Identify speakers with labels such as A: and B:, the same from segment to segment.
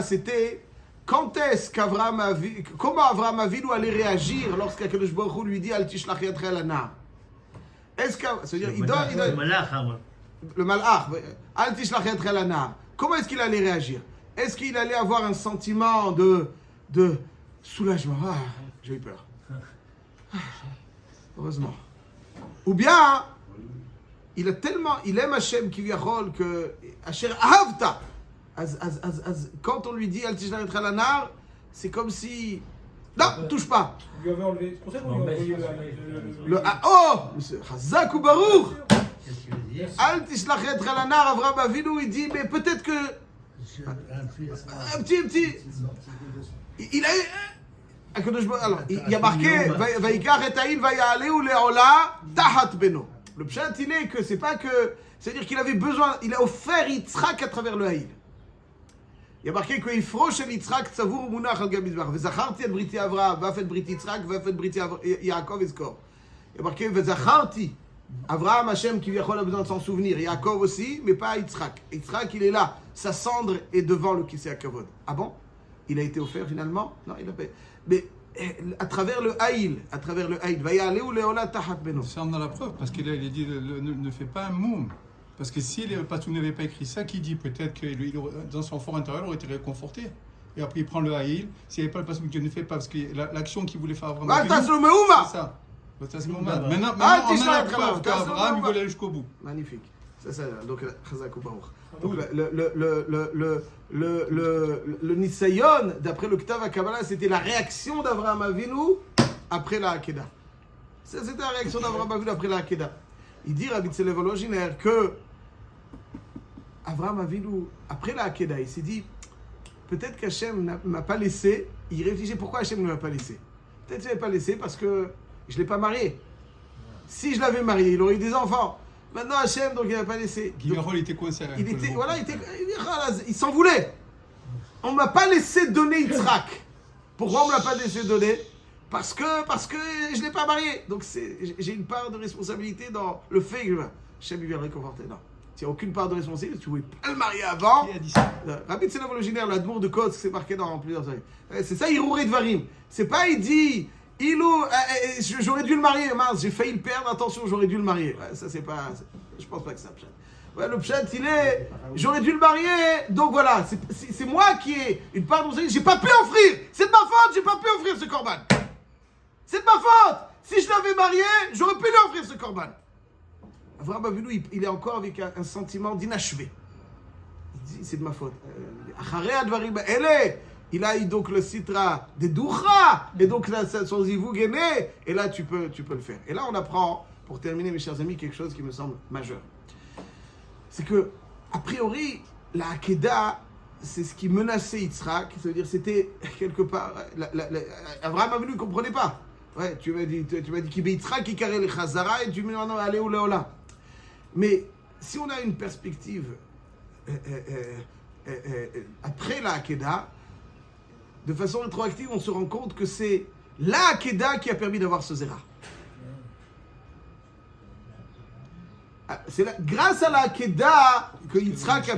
A: C'était quand est-ce comment Avraham Avinu allait réagir lorsqu'Akadosh Baruch Hu lui dit Al tishlach yadcha el anar. Est-ce que, c'est-à-dire, le malach, Al tishlach yadcha el anar. Comment est-ce qu'il allait réagir? Est-ce qu'il allait avoir un sentiment de soulagement? Ah, j'ai eu peur. Heureusement. Ou bien, il aime Hachem qui Kiviyachol que Asher Ahavta. Quand on lui dit Al tishlach yadcha el anar, c'est comme si non, touche pas.
B: Vous lui avez enlevé. C'est pour ça qu'on lui a envoyé
A: Chazak ou Baruch. Al tishlach yadcha el anar, Avraham Avinu, il dit, mais peut-être que un petit. Il a alors, il y a marqué Vaikar et Aïl Vayaleu Leola Tahat Beno. Le pshat, il est que c'est pas que. C'est-à-dire qu'il avait besoin, il a offert Yitzhak à travers le Haïl. Il y a marqué que Yifrosh el Yitzhak Tzavur Munach al Gamizbach. Vezacharti et Briti Avraham, Vafet Briti Yitzhak, Vafet Briti Yaakov Eskor. Il y a marqué Vezacharti. Avraham, Hachem qui a besoin de s'en souvenir. Yaakov aussi, mais pas Yitzhak. Yitzhak, il est là. Sa cendre est devant le Kisei HaKavod. Ah bon? Il a été offert finalement? Non, il a pas. Mais à travers le Haïl, Vayaleu Leola Tahat Beno.
C: Ça en a la preuve, parce qu'il a dit ne fais pas un moum. Parce que si le Patou n'avait pas écrit ça, qui dit peut-être que lui, dans son fort intérieur, il aurait été réconforté. Et après, il prend le Haïl. S'il n'y avait pas le Patou que Dieu ne fait pas, parce que l'action qu'il voulait faire Abraham.
A: C'est ça.
C: C'est ce moment. Maintenant, on a la preuve qu'Abraham, il voulait aller jusqu'au bout.
A: Magnifique. C'est ça, donc, Chazak ou Baruch.
B: Donc,
A: le Nisayon, d'après le Ktav HaKabbalah, c'était la réaction d'Avraham Avinu après la Hakeda. C'était la réaction d'Avraham Avinu après la Hakeda. Il dit, Rabbi Tzelev Volozhiner, que Avraham Avinu, après la Hakeda, il s'est dit, peut-être qu'Hachem ne m'a pas laissé. Il réfléchit pourquoi Hachem ne m'a pas laissé. Peut-être qu'il ne m'a pas laissé parce que je ne l'ai pas marié. Si je l'avais marié, il aurait eu des enfants. Maintenant Hachem, donc il n'a pas laissé.
C: Guillerol était coincé.
A: Il s'en voulait. On ne m'a pas laissé donner Yitzhak. Pourquoi on ne me l'a pas laissé donner? Parce que je ne l'ai pas marié. Donc j'ai une part de responsabilité dans le fait que Hachem il vient réconforter. Non. Tu n'as aucune part de responsabilité, tu ne pouvais pas le marier avant.
C: Qui a dit ça?
A: Rabbi Tzelev Volozhiner, l'admour de Kotsk, c'est marqué dans plusieurs feuilles. C'est ça, Hirouré Dvarim. C'est pas, il dit, j'aurais dû le marier, mince, j'ai failli le perdre, attention, j'aurais dû le marier. Ouais, ça, c'est pas. Je pense pas que c'est un pshat. Ouais, le pshat, il est, j'aurais dû le marier, donc voilà, c'est moi qui ai une part de responsabilité, j'ai pas pu offrir. C'est de ma faute, j'ai pas pu offrir ce korban. C'est de ma faute. Si je l'avais marié, j'aurais pu lui offrir ce korban. Avraham Avinu, il est encore avec un sentiment d'inachevé. Il dit, c'est de ma faute. Il a eu donc le citra des doucha, et donc là, son zivoug est né, et là, tu peux le faire. Et là, on apprend, pour terminer, mes chers amis, quelque chose qui me semble majeur. C'est que, a priori, la Hakeda, c'est ce qui menaçait Yitzhak, ça veut dire, c'était quelque part, Avraham Avinu ne comprenait pas. Ouais, tu m'as dit qu'il y a Yitzhak qui carré les Chazara, et tu me dis, non, allez où là. Mais si on a une perspective après la Hakeda, de façon rétroactive, on se rend compte que c'est la Hakeda qui a permis d'avoir ce Zera. C'est grâce à la Hakeda que Yitzhak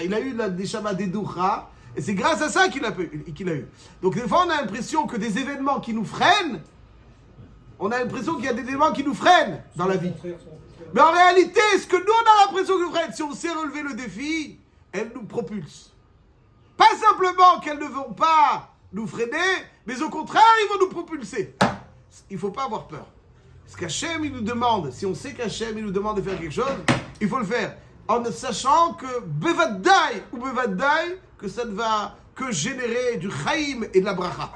A: il a eu la Neshama d'Edoucha, et c'est grâce à ça qu'il a eu. Donc des fois, on a l'impression que des événements qui nous freinent, on a l'impression qu'il y a des éléments qui nous freinent dans la vie. Mais en réalité, ce que nous, on a l'impression que nous freinent, si on sait relever le défi, elles nous propulsent. Pas simplement qu'elles ne vont pas nous freiner, mais au contraire, ils vont nous propulser. Il ne faut pas avoir peur. Ce qu'Hachem, il nous demande, si on sait qu'Hachem, il nous demande de faire quelque chose, il faut le faire. En sachant que Bevadai ou Bevadai, que ça ne va que générer du Chaim et de la Bracha.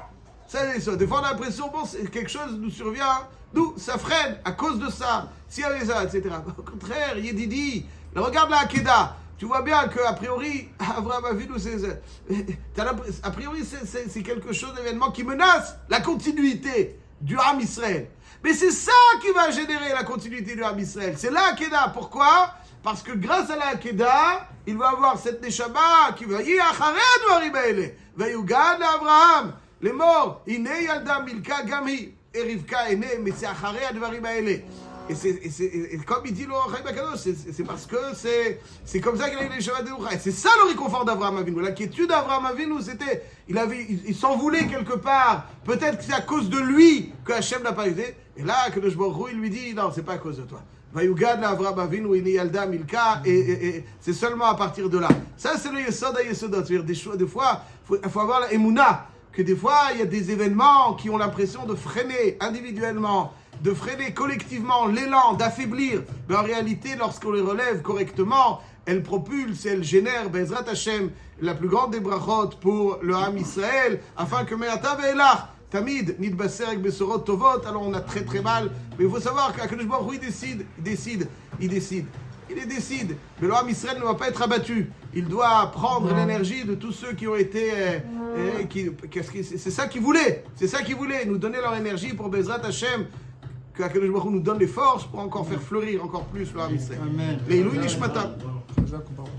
A: Ça, des fois, on a l'impression, bon, quelque chose nous survient, nous, ça freine à cause de ça, s'il y avait ça, etc. Au contraire, Yedidi, regarde la Hakeda, tu vois bien qu'a priori, Avraham Avinu, a priori, c'est quelque chose d'événement qui menace la continuité du Ham Israël. Mais c'est ça qui va générer la continuité du Ham Israël. C'est la Hakeda. Pourquoi? Parce que grâce à la Hakeda, il va avoir cette Neshama qui va y acharei advarim haele. Vayugad Avraham. Les morts, Ine Yalda Milka Gami, et Rivka est née, mais c'est Acharei Advarim Haele. Et comme il dit le Chaim Akadosh, c'est parce que c'est comme ça qu'il a eu les Neshama Dedoucha. Et c'est ça le réconfort d'Avraham Avinu. L'inquiétude d'Avraham Avinu, c'était, il s'en voulait quelque part. Peut-être que c'est à cause de lui que Hachem n'a pas aidé. Et là, que le Shborou, il lui dit, non, c'est pas à cause de toi. Vayugad la Avraham Avinu, ini yalda milka, et c'est seulement à partir de là. Ça, c'est le Yesod à Yesodot. C'est-à-dire, des fois, il faut avoir la Emouna. Que des fois, il y a des événements qui ont l'impression de freiner individuellement, de freiner collectivement l'élan, d'affaiblir. Mais en réalité, lorsqu'on les relève correctement, elles propulsent et elles génèrent, Bezrat Hashem, la plus grande des brachot pour le Ham Israël, afin que Me'ata ve'elach, Tamid, Nidbaser avec Besorot Tovot. Alors on a très très mal, mais il faut savoir qu'Akadosh Baruch Hu, il décide. Mais le Ham Israël ne va pas être abattu. Il doit prendre l'énergie de tous ceux qui ont été... c'est ça qu'ils voulaient. C'est ça qu'ils voulaient. Nous donner leur énergie pour Bezrat Hashem. Que Akadosh Baruch Hu nous donne les forces pour encore faire fleurir encore plus le Ham Israël.
C: Amen.
A: Leilui Nishmatam.
C: Jacques, pardon.